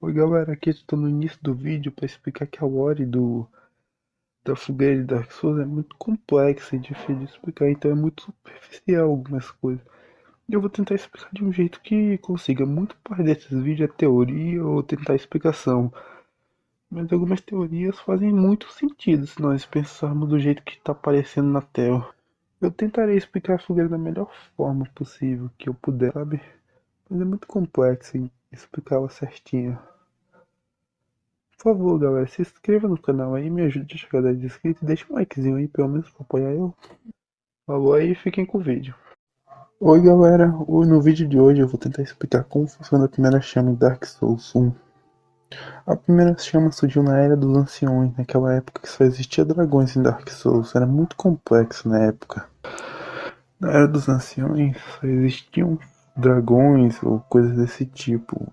Oi galera, aqui estou no início do vídeo para explicar que a lore da fogueira de Dark Souls é muito complexa e difícil de explicar, então é muito superficial algumas coisas. E eu vou tentar explicar de um jeito que consiga. Muito parte desses vídeos é teoria ou tentar explicação, mas algumas teorias fazem muito sentido se nós pensarmos do jeito que está aparecendo na tela. Eu tentarei explicar a fogueira da melhor forma possível que eu puder, sabe? Mas é muito complexo em explicá-la certinho. Por favor, galera, se inscreva no canal aí, me ajude a chegar a 10 inscritos e deixa um likezinho aí, pelo menos pra apoiar eu. Falou aí e fiquem com o vídeo. Oi galera, no vídeo de hoje eu vou tentar explicar como funciona a primeira chama em Dark Souls 1. A primeira chama surgiu na Era dos Anciões, naquela época que só existia dragões em Dark Souls, era muito complexo na época. Na Era dos Anciões só existiam dragões ou coisas desse tipo.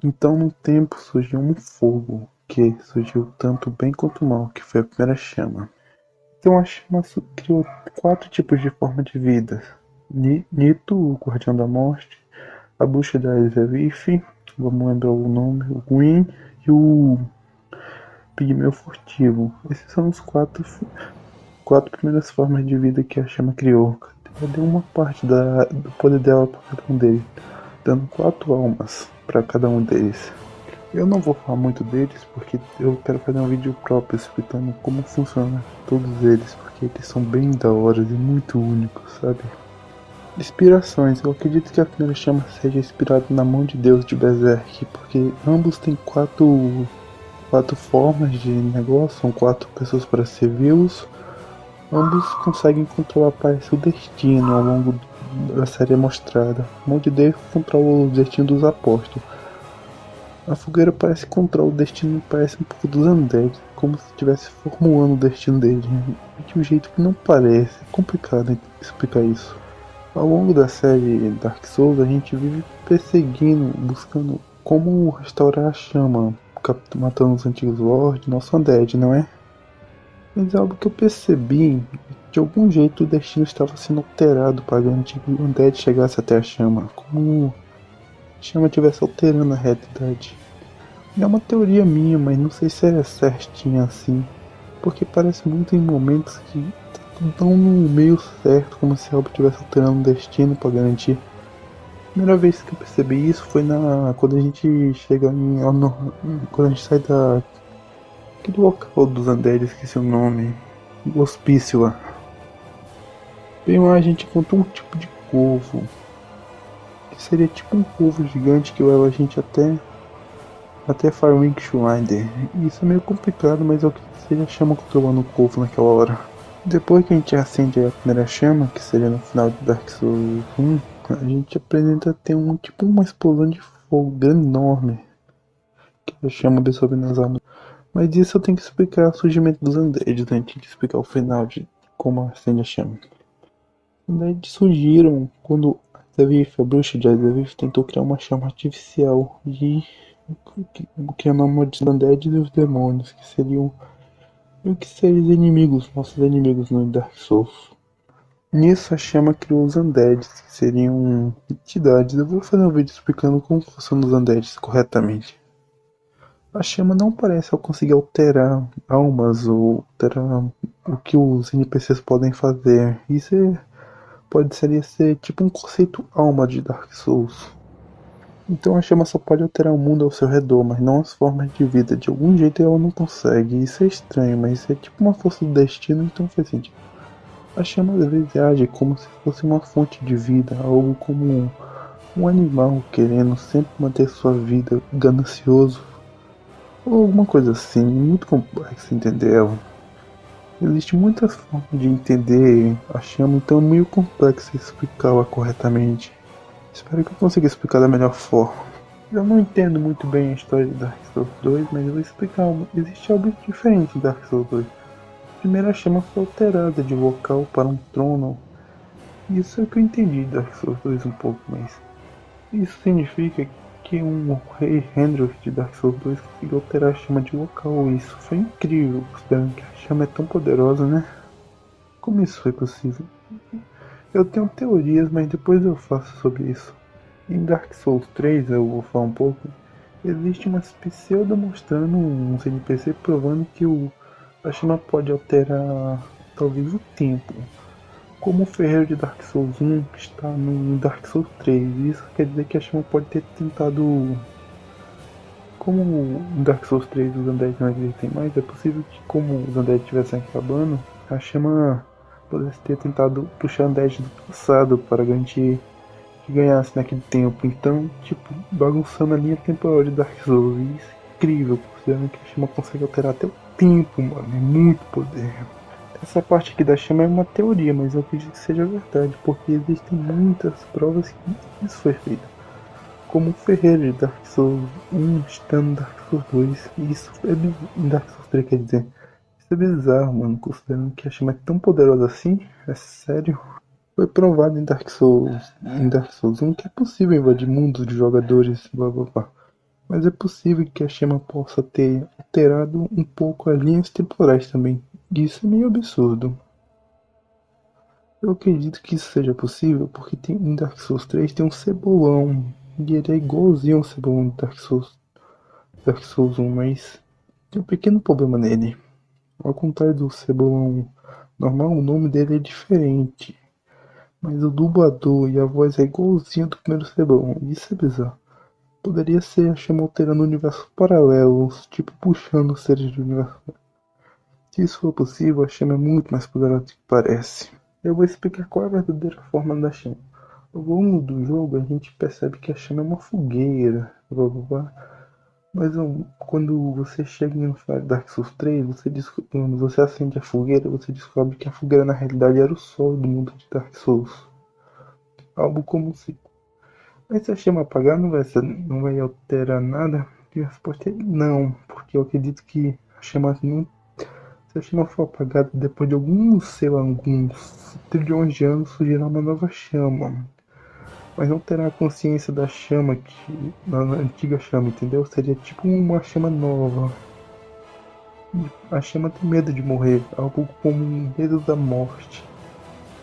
Então no tempo surgiu um fogo, que surgiu tanto bem quanto mal, que foi a primeira chama. Então a chama criou 4 tipos de forma de vida. Nito, o Guardião da Morte, a Bruxa da Elizabeth, vamos lembrar o nome, o Gwyn e o Pigmeu Furtivo. Esses são os quatro primeiras formas de vida que a chama criou. Ela deu uma parte do poder dela para cada um deles, dando 4 almas para cada um deles. Eu não vou falar muito deles porque eu quero fazer um vídeo próprio explicando como funciona todos eles, porque eles são bem da hora e muito únicos, sabe? Inspirações. Eu acredito que a primeira chama seja inspirada na mão de Deus de Berserk, porque ambos têm quatro formas de negócio, são 4 pessoas para servi-los. Ambos conseguem controlar, parece, o destino ao longo da série mostrada. A mão de Deus controla o destino dos apóstolos. A fogueira parece controlar o destino, parece um pouco dos undead, como se estivesse formulando o destino dele, de um jeito que não parece. É complicado explicar isso. Ao longo da série Dark Souls, a gente vive perseguindo, buscando como restaurar a chama, matando os antigos lords, nosso undead, não é? Mas algo que eu percebi, de algum jeito o destino estava sendo alterado para garantir que o undead chegasse até a chama, como a chama estivesse alterando a realidade. É uma teoria minha, mas não sei se é certinha assim, porque parece muito em momentos que estão no meio certo, como se algo estivesse alterando o destino para garantir. A primeira vez que eu percebi isso foi quando a gente chega quando a gente sai aquele local dos Andes, esqueci o nome, o hospício lá. Bem lá a gente encontra um tipo de corvo, que seria tipo um corvo gigante que leva a gente até Firewing Shrine. Isso é meio complicado, mas é o que seria a chama controlando o corvo naquela hora. Depois que a gente acende a primeira chama, que seria no final de Dark Souls 1, a gente apresenta ter tipo uma explosão de fogo grande, enorme, que a chama absorvendo as almas. Mas isso eu tenho que explicar o surgimento dos Undeads, né? Tem que explicar o final de como acende a chama. Os Undeads surgiram quando a bruxa de Azavif, tentou criar uma chama artificial e criando a morte dos Undeads e os demônios, que seriam meio que seres inimigos, nossos inimigos no Dark Souls. Nisso a chama criou os Undeads, que seriam entidades. Eu vou fazer um vídeo explicando como funcionam os Undeads corretamente. A chama não parece conseguir alterar almas ou alterar o que os NPCs podem fazer. Isso seria ser tipo um conceito alma de Dark Souls. Então a chama só pode alterar o mundo ao seu redor, mas não as formas de vida. De algum jeito ela não consegue. Isso é estranho, mas é tipo uma força do destino, então faz sentido. A chama às vezes age como se fosse uma fonte de vida, algo como um animal querendo sempre manter sua vida ganancioso. Ou alguma coisa assim, muito complexo entender ela. Existem muitas formas de entender a chama, então é meio complexo explicá-la corretamente. Espero que eu consiga explicar da melhor forma. Eu não entendo muito bem a história de Dark Souls 2, mas eu vou explicar. Existe algo diferente em Dark Souls 2. A primeira chama foi alterada de local para um trono. Isso é o que eu entendi de Dark Souls 2 um pouco, mas isso significa que um rei Hendrik de Dark Souls 2 conseguiu alterar a chama de local. Isso foi incrível, considerando que a chama é tão poderosa, né? Como isso foi possível? Eu tenho teorias, mas depois eu faço sobre isso. Em Dark Souls 3 eu vou falar um pouco. Existe umas pseudo mostrando uns NPC provando que a chama pode alterar talvez o tempo. Como o ferreiro de Dark Souls 1 está no Dark Souls 3, isso quer dizer que a chama pode ter tentado. Como no Dark Souls 3 os undeads não existem mais, é possível que, como os undeads estivessem acabando, a chama pudesse ter tentado puxar undeads do passado para garantir que ganhasse naquele tempo. Então, tipo, bagunçando a linha temporal de Dark Souls. E isso é incrível, considerando que a chama consegue alterar até o tempo, mano. É muito poder. Essa parte aqui da chama é uma teoria, mas eu acredito que seja verdade, porque existem muitas provas que isso foi feito. Como o ferreiro de Dark Souls 1 está no Dark Souls 2. E isso é em Dark Souls 3, quer dizer. Isso é bizarro, mano, considerando que a chama é tão poderosa assim. É sério. Foi provado em Dark Souls 1 que é possível invadir mundos de jogadores, blá blá blá. Mas é possível que a chama possa ter alterado um pouco as linhas temporais também. E isso é meio absurdo. Eu acredito que isso seja possível porque em Dark Souls 3 tem um cebolão. E ele é igualzinho ao cebolão de Dark Souls 1, mas tem um pequeno problema nele. Ao contrário do cebolão normal, o nome dele é diferente. Mas o dublador e a voz é igualzinho do primeiro cebolão. Isso é bizarro. Poderia ser a chama alterando universos paralelos, tipo puxando seres de universo. Se isso for possível, a chama é muito mais poderosa do que parece. Eu vou explicar qual é a verdadeira forma da chama. Ao longo do jogo, a gente percebe que a chama é uma fogueira, blá blá blá. Mas quando você chega no final de Dark Souls 3, quando você acende a fogueira, você descobre que a fogueira na realidade era o sol do mundo de Dark Souls. Algo como se. Mas se a chama apagar, não vai alterar nada? E a resposta é não, porque eu acredito que a chama não. Se a chama for apagada depois de alguns, sei lá, alguns trilhões de anos, surgirá uma nova chama. Mas não terá a consciência da chama na antiga chama, entendeu? Seria tipo uma chama nova. A chama tem medo de morrer, algo como um medo da morte.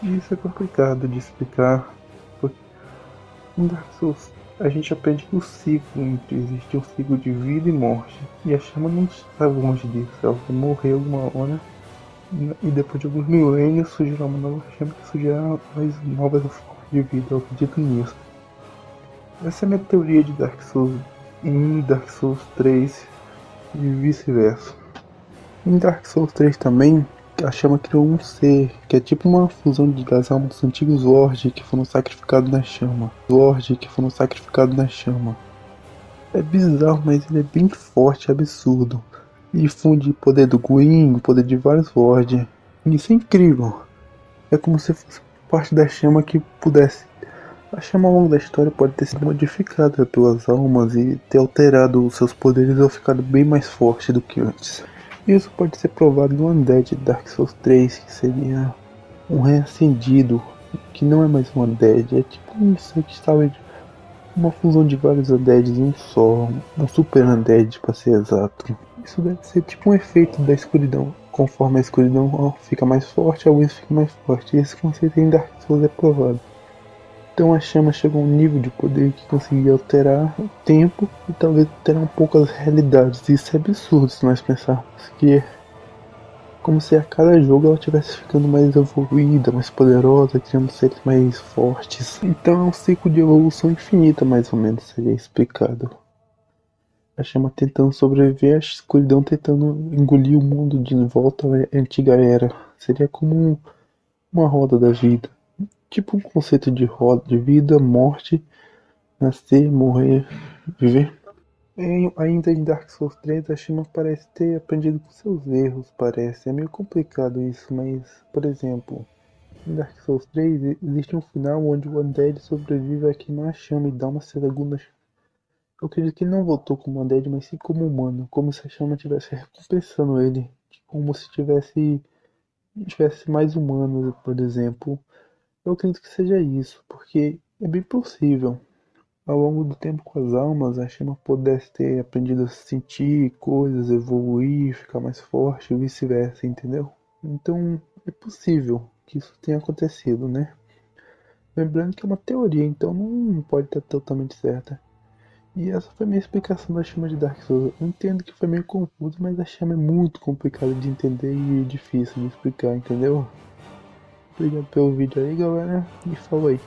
E isso é complicado de explicar, porque em Dark Souls a gente aprende que o ciclo entre existe um ciclo de vida e morte. E a chama não está longe disso, ela vai morrer alguma hora. E depois de alguns milênios surgirá uma nova chama que surgirá mais novas formas de vida, eu acredito nisso. Essa é a minha teoria de Dark Souls 1 e Dark Souls 3 e vice-versa. Em Dark Souls 3 também, a chama criou um ser, que é tipo uma fusão das almas dos antigos Lords que foram sacrificados na chama. Lords que foram sacrificados na chama. É bizarro, mas ele é bem forte, absurdo. E funde o poder do Gwyn, o poder de vários Lords. Isso é incrível. É como se fosse parte da chama que pudesse. A chama ao longo da história pode ter sido modificada pelas almas e ter alterado os seus poderes ou ficado bem mais forte do que antes. Isso pode ser provado no Undead de Dark Souls 3, que seria um reacendido, que não é mais um Undead, é tipo um ser que estava uma fusão de vários Undeads em um só, um Super Undead para ser exato. Isso deve ser tipo um efeito da escuridão. Conforme a escuridão fica mais forte, a luz fica mais forte. Esse conceito em Dark Souls é provado. Então a chama chegou a um nível de poder que conseguia alterar o tempo e talvez alterar um pouco as realidades. Isso é absurdo se nós pensarmos que é como se a cada jogo ela estivesse ficando mais evoluída, mais poderosa, criando seres mais fortes. Então é um ciclo de evolução infinita, mais ou menos, seria explicado. A chama tentando sobreviver, a escuridão tentando engolir o mundo de volta à antiga era. Seria como uma roda da vida. Tipo um conceito de roda de vida, morte, nascer, morrer, viver. Ainda em Dark Souls 3, a Shima parece ter aprendido com seus erros, parece. É meio complicado isso, mas, por exemplo, em Dark Souls 3 existe um final onde o Undead sobrevive a queimar a chama e dá uma segunda chama. Eu acredito que ele não voltou como Undead, mas sim como humano, como se a chama estivesse recompensando ele, como se tivesse mais humano, por exemplo. Eu acredito que seja isso, porque é bem possível. Ao longo do tempo com as almas, a chama pudesse ter aprendido a sentir coisas, evoluir, ficar mais forte e vice-versa, entendeu? Então é possível que isso tenha acontecido, né? Lembrando que é uma teoria, então não pode estar totalmente certa. E essa foi a minha explicação da chama de Dark Souls. Eu entendo que foi meio confuso, mas a chama é muito complicada de entender e difícil de explicar, entendeu? Obrigado pelo vídeo aí, galera, e falou aí.